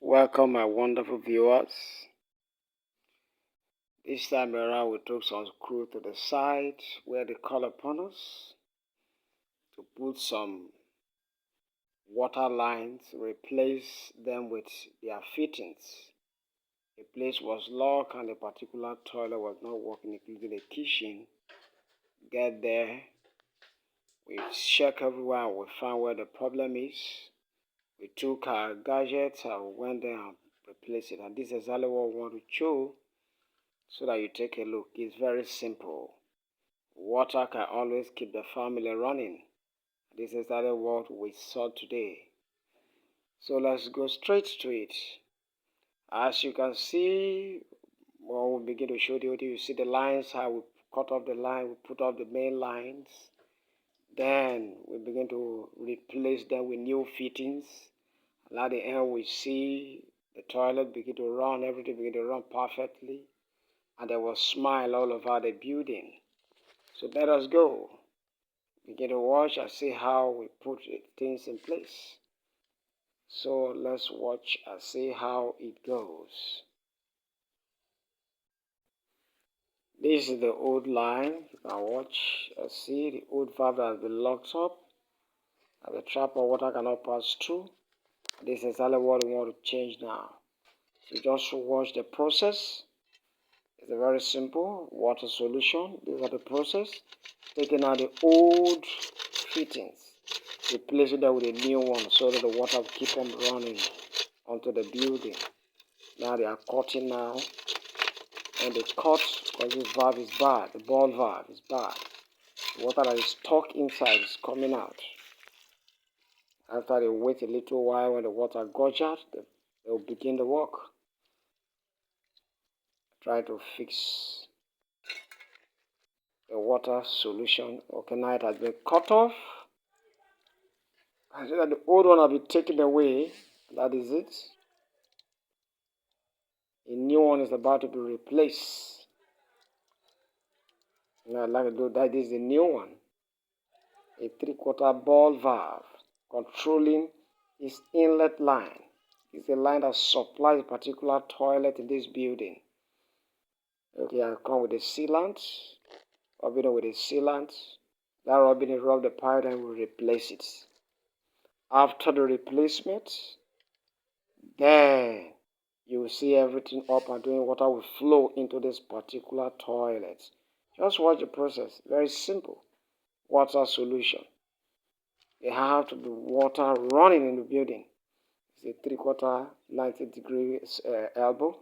Welcome, my wonderful viewers. This time around, we took some screw to the side where they call upon us to put some water lines, replace them with their fittings. The place was locked and the particular toilet was not working, including the kitchen. Get there, we check everywhere and we found where the problem is. We took our gadgets and went there and replaced it. And this is exactly what we want to show so that you take a look. It's very simple. Water can always keep the family running. This is exactly what we saw today. So let's go straight to it. As you can see, when we begin to show you see the lines, how we cut off the line, we put off the main lines. Then we begin to replace them with new fittings. And at the end, we see the toilet begin to run, everything begin to run perfectly. And there was smile all over the building. So let us go. Begin to watch and see how we put things in place. So let's watch and see how it goes. This is the old line. You can watch and see the old valve has been locked up. And the trap of water cannot pass through. This is exactly what we want to change now. So just watch the process. It's a very simple water solution. These are the process. Taking out the old fittings, replacing them with a new one so that the water will keep on running onto the building. Now they are cutting now. And they cut because this valve is bad. The ball valve is bad. The water that is stuck inside is coming out. After they wait a little while, when the water gauge out, they will begin the work. Try to fix the water solution. Okay, now it has been cut off. I see that the old one has been taken away. That is it. A new one is about to be replaced. Now I'd like to do that. This is the new one. A 3/4 ball valve controlling its inlet line. It's a line that supplies a particular toilet in this building. Okay, I come with a sealant. Rubbing it with a sealant. That rubbing it, rub the pipe and we replace it. After the replacement, then you will see everything up and doing. Water will flow into this particular toilet. Just watch the process. Very simple. Water solution. There have to be water running in the building. It's a 3/4 90 degrees elbow.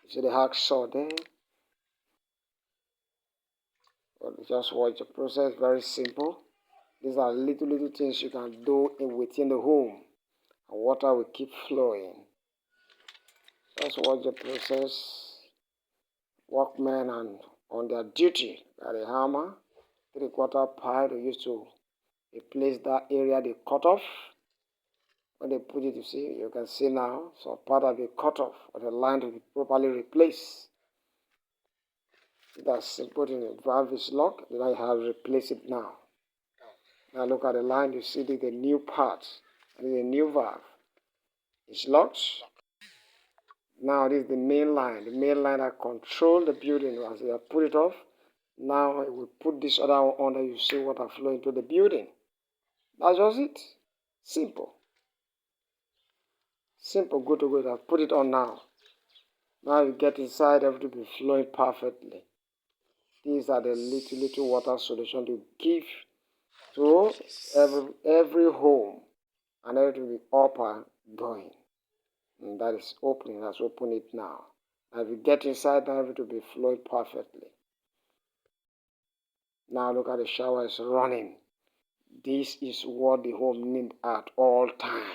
You see the hacksaw there. Well, just watch the process. Very simple. These are little things you can do within the home, and water will keep flowing. Just watch the process. Workmen and on their duty got a hammer, 3/4 pipe they used to replace that area they cut off. When they put it, you can see now some part of it cut off, but the line to be properly replaced. That's put in the valve is locked, then I have replaced it now. Now look at the line, you see the new part, and the new valve. It's locked. Now this is the main line that controls the building. As you have put it off, now we put this other one under, you see water flow into the building. That's just it. Simple. Simple, good to go. I've put it on now. Now you get inside, everything will be flowing perfectly. These are the little water solution to give to every home, and everything will be up and going. And that is opening. Let's open it now. Now if you get inside, now everything will be flowing perfectly. Now look at the shower is running. This is what the home needs at all times.